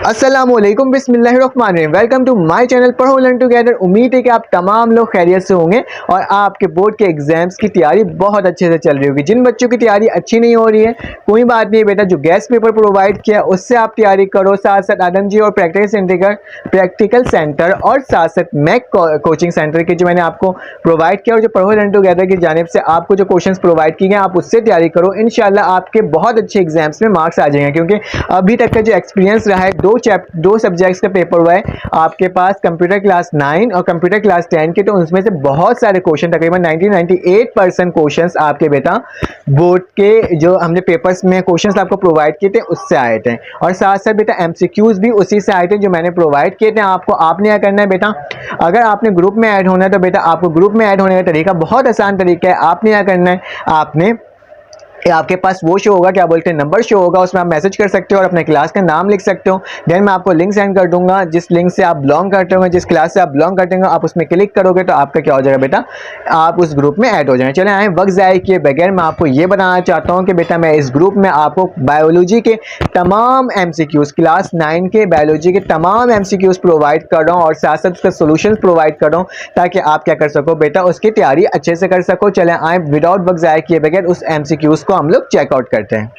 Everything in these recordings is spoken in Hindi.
अस्सलामुअलैकुम बिस्मिल्लाहिर्रहमानिर्रहीम। वेलकम टू माय चैनल पढ़ो लर्न टुगेदर। उम्मीद है कि आप तमाम लोग खैरियत से होंगे और आपके बोर्ड के एग्जाम्स की तैयारी बहुत अच्छे से चल रही होगी। जिन बच्चों की तैयारी अच्छी नहीं हो रही है कोई बात नहीं बेटा, जो गेस्ट पेपर प्रोवाइड किया उससे आप तैयारी करो। साथ साथ आदम जी और प्रैक्टिकल सेंटर और साथ साथ मैक कोचिंग सेंटर के जो मैंने आपको प्रोवाइड किया और जो पढ़ो लर्न टुगेदर की जानिब से आपको जो क्वेश्चन प्रोवाइड किए गए आप उससे तैयारी करो। इंशाल्लाह आपके बहुत अच्छे एग्जाम्स में मार्क्स आ जाएंगे, क्योंकि अभी तक का जो एक्सपीरियंस रहा है दो सब्जेक्ट्स का पेपर हुआ है आपके पास, कंप्यूटर क्लास 9 और कंप्यूटर क्लास 10 के, तो उसमें से बहुत सारे क्वेश्चन तकरीबन 98% क्वेश्चंस आपके बेटा बोर्ड के जो हमने पेपर्स में क्वेश्चंस आपको प्रोवाइड किए थे उससे आए थे। और साथ साथ बेटा एमसीक्यूज भी उसी से आए थे जो मैंने प्रोवाइड किए थे आपको। आपने क्या करना है बेटा, अगर आपने ग्रुप में ऐड होना है तो बेटा आपको ग्रुप में ऐड होने का तरीका बहुत आसान तरीका है। आपने क्या करना है, आपने आपके पास वो शो होगा, क्या बोलते हैं, नंबर शो होगा, उसमें आप मैसेज कर सकते हो और अपने क्लास का नाम लिख सकते हो। देन मैं आपको लिंक सेंड कर दूंगा, जिस लिंक से आप बिलोंग करते हो, जिस क्लास से आप बिलोंग करते हो, आप उसमें क्लिक करोगे तो आपका क्या हो जाएगा बेटा, आप उस ग्रुप में ऐड हो जाएंगे। चले आए वक्त ज़ाया किए बगैर मैं आपको ये बताना चाहता हूँ कि बेटा मैं इस ग्रुप में आपको बायोलॉजी के तमाम एमसीक्यूज, क्लास 9 के बायोलॉजी के तमाम एमसीक्यूज प्रोवाइड कर रहा हूँ और साथ साथ उसका सोल्यूशन प्रोवाइड कर रहा हूँ ताकि आप क्या कर सको बेटा, उसकी तैयारी अच्छे से कर सको। चले आए विदाउट वक्त ज़ाया किए बगैर उस एमसीक्यूज को हम लोग चेकआउट करते हैं।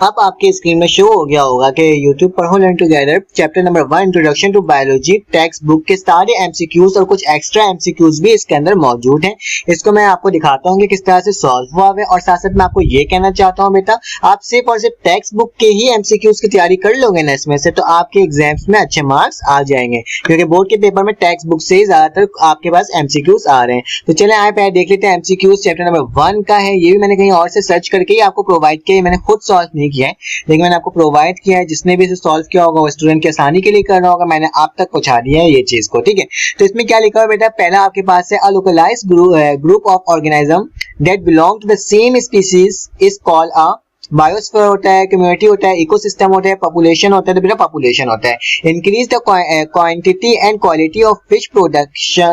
अब आपके स्क्रीन में शो हो गया होगा कि YouTube पढ़ो learn together chapter number 1 introduction to biology text book के सारे एमसीक्यूज और कुछ एक्स्ट्रा एमसीक्यूज भी इसके अंदर मौजूद हैं। इसको मैं आपको दिखाता हूँ कि किस तरह से सॉल्व हुआ है और साथ साथ मैं आपको ये कहना चाहता हूँ बेटा, आप सिर्फ और सिर्फ टेक्स्ट बुक के ही एमसीक्यूज की तैयारी कर लोगे ना इसमें से, तो आपके एग्जाम्स में अच्छे मार्क्स आ जाएंगे, क्योंकि बोर्ड के पेपर में टेक्स्ट बुक से ही ज्यादातर आपके पास एमसीक्यूज आ रहे हैं। तो चले आए पहले देख लेते हैं एमसीक्यूज चैप्टर नंबर 1 का है। ये भी मैंने कहीं और से सर्च करके ही आपको प्रोवाइड किया है, मैंने खुद सॉल्व नहीं किया है, लेकिन मैंने आपको प्रोवाइड किया है। जिसने भी इसे सॉल्व किया होगा वो स्टूडेंट की आसानी के लिए कर रहा होगा, मैंने आप तक पहुंचा दिया है ये चीज को, ठीक है। तो इसमें क्या लिखा हुआ बेटा, पहला आपके पास है a localised group of organism that belong to the same species is called a biosphere होता है, कम्युनिटी होता है, इकोसिस्टम होता है, पॉपुलेशन होता है, तो बेटा पॉपुलेशन होता है। Increase the quantity and quality of fish production,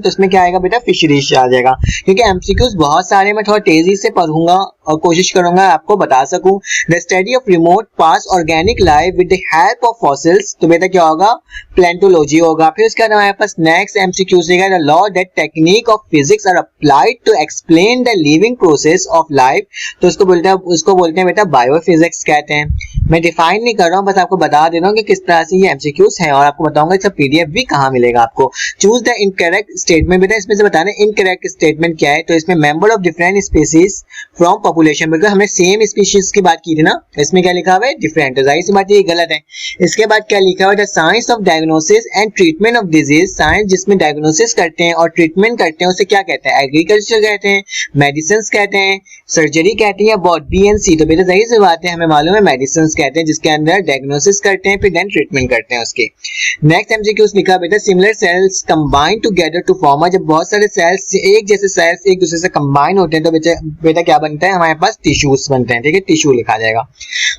तो इसमें क्या आएगा बेटा, फिशरीज आ जाएगा। क्योंकि एमसीक्यूज बहुत सारे, मैं थोड़ा तेजी से पढ़ूंगा और कोशिश करूंगा आपको बता सकूं। The study of remote past organic life with the help of fossils, तो बेटा क्या होगा, प्लेंटोलॉजी होगा। फिर उसके बाद हमारे पास नेक्स्ट एमसीक्यू है the law that technique of physics are applied to explain the living process of life, तो उसको बोलते हैं बेटा बायोफिजिक्स कहते हैं। मैं डिफाइन नहीं कर रहा हूँ, बस आपको बता दे रहा हूँ कि किस तरह से ये एमसीक्यूज हैं और आपको बताऊंगा इसका पीडीएफ भी कहाँ मिलेगा आपको। चूज द इनकरेक्ट स्टेटमेंट, बेटा इसमें से बताना इनकरेक्ट स्टेटमेंट क्या है। तो इसमें member of different species from population, बिल्कुल हमने सेम स्पीशीज की बात की थी ना, इसमें क्या लिखा हुआ है, डिफरेंट, तो जाहिर सी बात ये गलत है। इसके बाद क्या लिखा हुआ है, the science of diagnosis and treatment of disease, science जिसमें डायग्नोसिस करते हैं और ट्रीटमेंट करते हैं उसे क्या कहते हैं, एग्रीकल्चर कहते हैं, मेडिसिन कहते हैं, सर्जरी कहते हैं, बीएनसी, तो बेटा जाहिर सी बात है हमें मालूम है मेडिसिन कहते हैं जिसके अंदर डायग्नोसिस करते हैं फिर देन ट्रीटमेंट करते हैं उसके। नेक्स्ट एमसीक्यूज लिखा बेटा, similar cells combine together to form, जब बहुत सारे सेल्स एक जैसे सेल्स एक दूसरे से कंबाइन होते हैं तो बेटा क्या बनता है, हमारे पास टिश्यूज बनते हैं, ठीक है, टिश्यू लिखा जाएगा।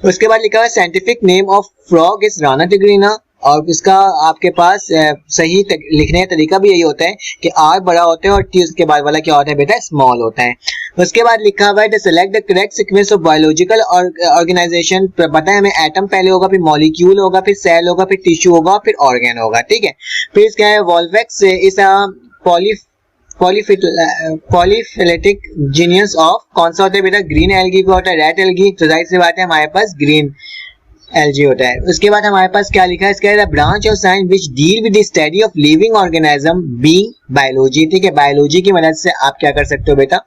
उसके बाद लिखा हुआ scientific name of frog is Rana tigrina, और इसका आपके पास सही लिखने का तरीका भी यही होता है कि आर बड़ा होता है और टी उसके बाद वाला क्या होता है बेटा, स्मॉल होता है। उसके बाद लिखा हुआ है to select the correct sequence of biological organisation, पता है हमें एटम पहले होगा, फिर मॉलिक्यूल होगा, फिर सेल होगा, फिर टिश्यू होगा, फिर ऑर्गेन होगा, ठीक है। फिर इसका है वॉल्वेक्स इज अ पॉलीफिलेटिक जीनियस ऑफ, कौन सा होता है बेटा, ग्रीन एल्गी को होता है, रेड एल्गी, तो जाहिर सी बात है हमारे पास ग्रीन एलजी होता है। उसके बाद हमारे पास क्या लिखा है, इसका branch of science which deal with the study of living organism being biology, ठीक है, बायोलॉजी की मदद से आप क्या कर सकते हो बेटा,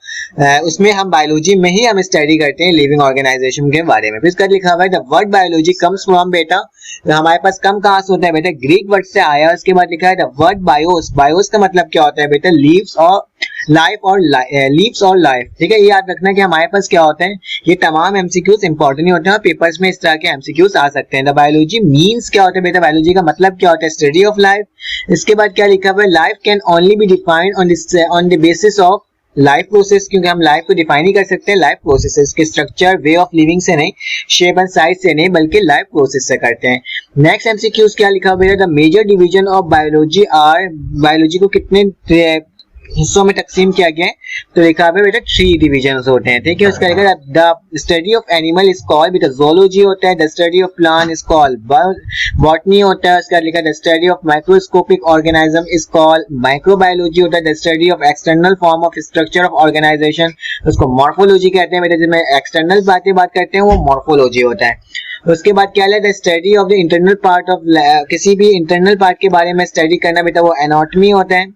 उसमें हम बायोलॉजी में ही हम स्टडी करते हैं लिविंग ऑर्गेनाइजेशन के बारे में। फिर इसका लिखा हुआ है the word biology comes from, बेटा हमारे पास कम कहाँ से होता है बेटा, ग्रीक वर्ड से आया। उसके बाद लिखा है द वर्ड बायोस, बायोस का मतलब क्या होता है बेटा, लीव्स और लाइफ और लीव्स और लाइफ, ठीक है, ये याद रखना कि हमारे पास क्या होता है, ये तमाम एमसीक्यूज इंपॉर्टेंट नहीं होते हैं, पेपर्स में इस तरह के एमसीक्यूज आ सकते हैं। द बायोलॉजी मीन्स क्या होता है बेटा, बायोलॉजी का मतलब क्या होता है, स्टडी ऑफ लाइफ। इसके बाद क्या लिखा हुआ है, life can only be defined on the basis of life process, क्योंकि हम लाइफ को डिफाइन ही कर सकते हैं लाइफ प्रोसेसेस के स्ट्रक्चर, वे ऑफ लिविंग से नहीं, शेप एंड साइज से नहीं, बल्कि लाइफ प्रोसेस से करते हैं। नेक्स्ट एमसीक्यूज क्या लिखा हुआ है, the major division of biology are, biology को कितने हिस्सों में तकसीम किया गया है, तो लिखा हुआ है बेटा 3 डिविजन्स होते हैं, ठीक है। उसका लिखा है the study of animal is called बेटा ज़ूलॉजी होता है, the study of plant is called botany होता है, उसका लिखा है the study of microscopic organism is called microbiology होता है, the study of external form of structure of organisation उसको मॉर्फोलॉजी कहते हैं बेटा, जिसमें एक्सटर्नल बात करते हैं वो मॉर्फोलॉजी होता है। उसके बाद क्या है the study of the internal part of, किसी भी इंटरनल पार्ट के बारे में स्टडी करना बेटा वो एनाटॉमी होता है।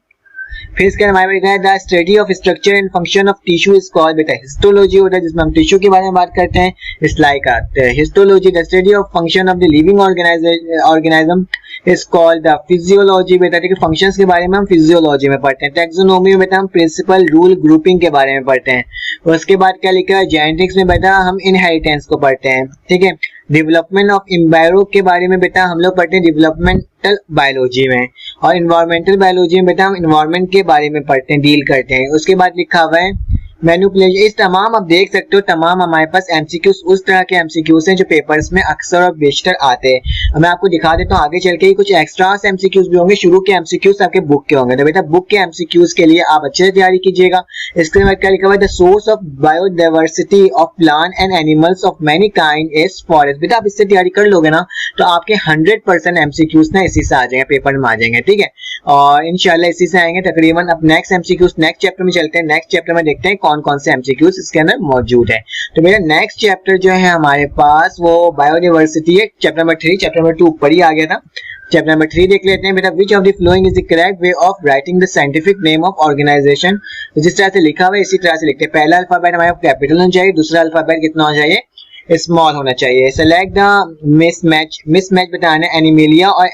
फिर इसके हमारे पास the study of structure and function of tissue is called बेटा हिस्टोलॉजी होता है, जिसमें हम टिश्यू के बारे में बात करते हैं, इस like histology. The study of function of the living organism is called the physiology बेटा, ठीक है। फंक्शंस के बारे में हम फिजियोलॉजी में पढ़ते हैं। टैक्सोनॉमी में बेटा हम प्रिंसिपल रूल ग्रुपिंग के बारे में पढ़ते हैं। उसके बाद क्या लिखा है जेनेटिक्स में बेटा हम इनहेरिटेंस को पढ़ते हैं, ठीक है। डेवलपमेंट ऑफ एम्ब्रायो के बारे में बेटा हम लोग पढ़ते हैं डेवलपमेंटल बायोलॉजी में, और इन्वायरमेंटल बायोलॉजी में बेटा हम इन्वायरमेंट के बारे में पढ़ते हैं, डील करते हैं। उसके बाद लिखा हुआ है मैनिपुलेशन। इस तमाम आप देख सकते हो तमाम हमारे पास एमसीक्यूज उस तरह के एमसीक्यूज हैं जो पेपर्स में अक्सर और बेशतर आते हैं। मैं आपको दिखा देता हूँ आगे चल के कुछ एक्स्ट्रा एमसीक्यूज भी होंगे, शुरू के एमसीक्यूज आपके बुक के होंगे, तो बेटा बुक के एमसीक्यूज के लिए आप अच्छे से तैयारी कीजिएगा। इसके बाद क्या लिखा हुआ है the source of biodiversity of plant and animals of many kind is forest. बेटा आप इससे तैयारी कर लोगे ना तो आपके 100% एमसीक्यूज ना इसी से आ जाएंगे, पेपर में आ जाएंगे, ठीक है। और इंशाल्लाह इसी से आएंगे तकरीबन। अब नेक्स्ट एमसीक्यूज नेक्स्ट चैप्टर में चलते हैं। नेक्स्ट चैप्टर में देखते हैं कौन कौन से एमसीक्यूज इसके अंदर मौजूद है। तो मेरा नेक्स्ट चैप्टर जो है हमारे पास वो बायोडाइवर्सिटी है, चैप्टर नंबर 3। चैप्टर नंबर 2 ऊपर ही आ गया था, चैप्टर नंबर 3 देख लेते हैं बेटा। Which of the following is the correct way of writing the scientific name of organisation. तो जिस तरह से लिखा हुआ है इसी तरह से लिखते हैं। पहला अल्फाबेट हमारे कैपिटल होना चाहिए, दूसरा अल्फाबेट कितना होना चाहिए, स्मॉल होना चाहिए। सेलेक्ट द मिसमैच बताना एनिमिलिया और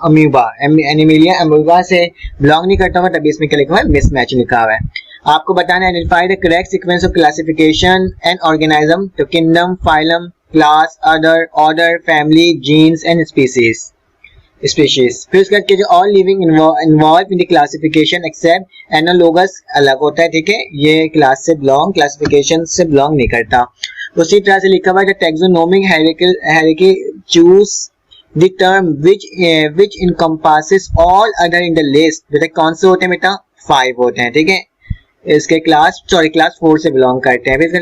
अमीबा। एनिमिलिया अमीबा से बिलोंग नहीं करता होगा तभी इसमें क्या लिखा हुआ है मिसमैच लिखा हुआ है। आपको बताना है identify the correct sequence of classification and organism, तो kingdom, phylum, class, order, family, genes and species. फिर उसके बाद all living involve in the classification except analogous अलग होता है, ठीक है, ये क्लास से बिलोंग क्लासिफिकेशन से बिलोंग नहीं करता। उसी तरह से लिखा हुआ है taxonomic hierarchy choose the term which encompasses all other in the list. बेटा कौन से होते हैं बेटा 5 होते हैं, ठीक है। इसके क्लास 4 से बिलोंग करते हैं। फिर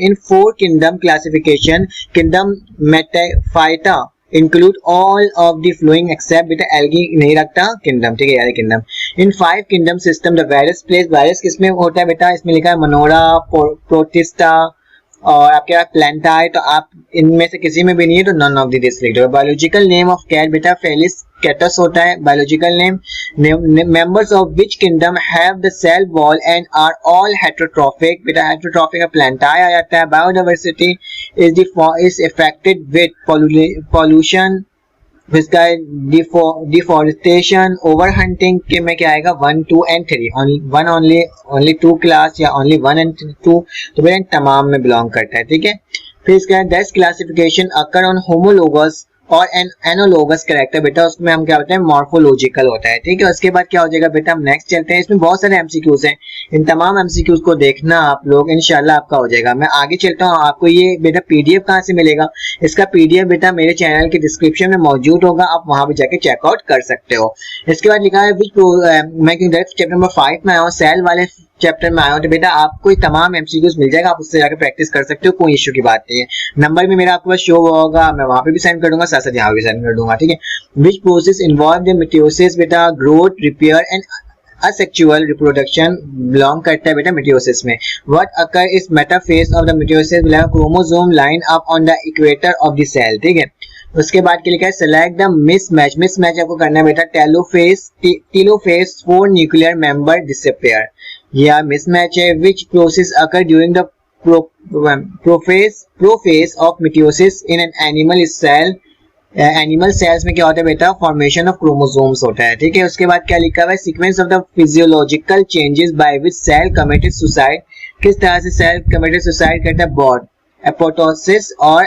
in 4 kingdom classification kingdom metaphyta include all of the following except बेटा एल्गी नहीं रखता किंगडम, ठीक है यार kingdom. In 5 kingdom system the virus place, virus किसमें होता है बेटा, इसमें लिखा है मनोरा, प्रोटिस्टा और आपके पास प्लेंटाई, तो आप इनमें से किसी में भी नहीं है तो नन ऑफ द दिस लिख दो। बायोलॉजिकल नेम ऑफ कैट बेटा फेलिस कैटस होता है biological name. Members of which kingdom have the cell wall and are all heterotrophic, बेटा हेटेरोट्रॉफिक प्लेंटाई आ जाता है। Biodiversity is affected with pollution, इसका डिफॉरेस्टेशन, ओवर हंटिंग के में क्या आएगा 1, 2 एंड 3, ओनली 2 क्लास या ओनली 1 एंड 2, तो बेटा तमाम में बिलोंग करता है, ठीक है। फिर इसका this classification occur on homologous और एनोलोगस कैरेक्टर, बेटा उसमें हम क्या होता है मॉर्फोलॉजिकल होता है, ठीक है। उसके बाद क्या हो जाएगा बेटा हम नेक्स्ट चलते हैं। इसमें बहुत सारे एमसीक्यूज हैं, इन तमाम एमसीक्यूज को देखना आप लोग, इंशाल्लाह आपका हो जाएगा। मैं आगे चलता हूँ। आपको ये बेटा पीडीएफ कहाँ से मिलेगा, इसका पीडीएफ बेटा मेरे चैनल के डिस्क्रिप्शन में मौजूद होगा, आप वहां पे जाके चेकआउट कर सकते हो। इसके बाद लिखा है मैं चैप्टर नंबर 5 में आया हूँ, सेल वाले चैप्टर में आया हूँ, तो बेटा आपको तमाम एमसीक्यूज मिल जाएगा, आप उससे जाकर प्रैक्टिस कर सकते हो, कोई इश्यू की बात नहीं है। नंबर भी मेरा आपके पास शो होगा, मैं वहां पे भी सेंड कर दूंगा, साथ साथ यहाँ भी सेंड कर दूंगा, ठीक है। Which process involve the mitosis बेटा growth, repair and asexual reproduction belong करता है बेटा मिटोसिस में। What occur is metaphase of the mitosis, chromosome line up on the equator of the cell, ठीक है। उसके बाद के लिखा है सेलेक्ट द मिसमैच आपको करना है बेटा टेलोफेज 4 न्यूक्लियर मेंबर डिसअपियर, या मिसमैच है। Which process occur during the prophase of mitosis in an animal cell, animal cells में क्या होता है बेटा फॉर्मेशन ऑफ क्रोमोसोम्स होता है, ठीक है। उसके बाद क्या लिखा हुआ है sequence of the physiological changes by which cell committed suicide, किस तरह से सेल कमिटेड सुसाइड करता है, बॉड एपोटोसिस और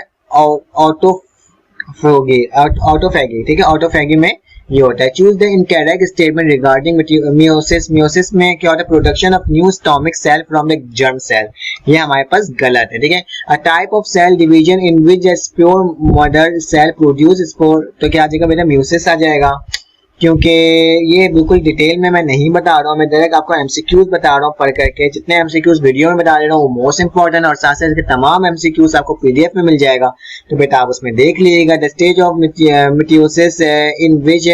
ऑटोफैगी, ठीक है। ऑटोफैगी में ये होता है। Choose the incorrect statement regarding meiosis, meiosis में क्या होता है production of new somatic cell from the germ cell, ये हमारे पास गलत है, ठीक है। A type of cell division in which a spore mother cell produce spore, तो क्या आ जाएगा बेटा मियोसिस आ जाएगा, क्योंकि ये बिल्कुल डिटेल में मैं नहीं बता रहा हूँ, मैं डायरेक्ट आपको एमसीक्यूज बता रहा हूँ पढ़ करके। जितने एमसीक्यूज वीडियो में बता रहा हूँ वो मोस्ट इंपॉर्टेंट, और साथ साथ इसके तमाम एमसीक्यूज आपको पीडीएफ में मिल जाएगा, तो बेटा आप उसमें देख लीजिएगा। The stage of mitosis in which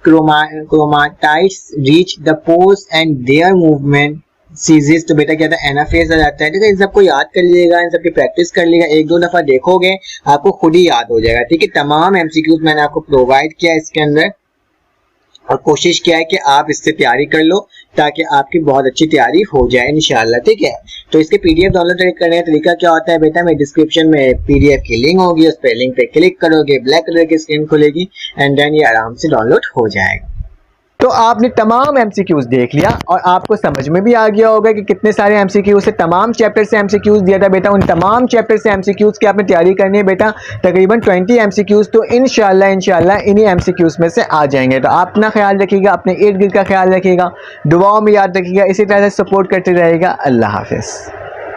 chromatids reach the poles and their movement ceases, तो बेटा क्या था, एनाफेज आ जाता है। ठीक है, इन सबको याद कर लीजिएगा, इन सबकी प्रैक्टिस कर लीजिएगा, एक दो दफा देखोगे आपको खुद ही याद हो जाएगा। ठीक है, तमाम एमसीक्यूज मैंने आपको प्रोवाइड किया इसके अंदर, और कोशिश किया है कि आप इससे तैयारी कर लो ताकि आपकी बहुत अच्छी तैयारी हो जाए इंशाल्लाह। ठीक है, तो इसके पीडीएफ डाउनलोड करने का तरीका क्या होता है बेटा, मैं डिस्क्रिप्शन में पीडीएफ की लिंक होगी, उस पर लिंक पे क्लिक करोगे, ब्लैक कलर की स्क्रीन खुलेगी एंड देन ये आराम से डाउनलोड हो जाएगा। तो आपने तमाम एमसीक्यूज देख लिया और आपको समझ में भी आ गया होगा कि कितने सारे एमसीक्यूज से, तमाम चैप्टर से एमसीक्यूज दिया था बेटा। उन तमाम चैप्टर से एमसीक्यूज की आपने तैयारी करनी है बेटा, तकरीबन 20 एमसीक्यूज तो इंशाल्लाह इन्हीं एमसीक्यूज में से आ जाएंगे। तो आप अपना ख्याल रखिएगा, अपने इर्द गिर्द का ख्याल रखिएगा, दुआओं में याद रखिएगा, इसी तरह से सपोर्ट करते रहेगा। अल्लाह हाफिज़।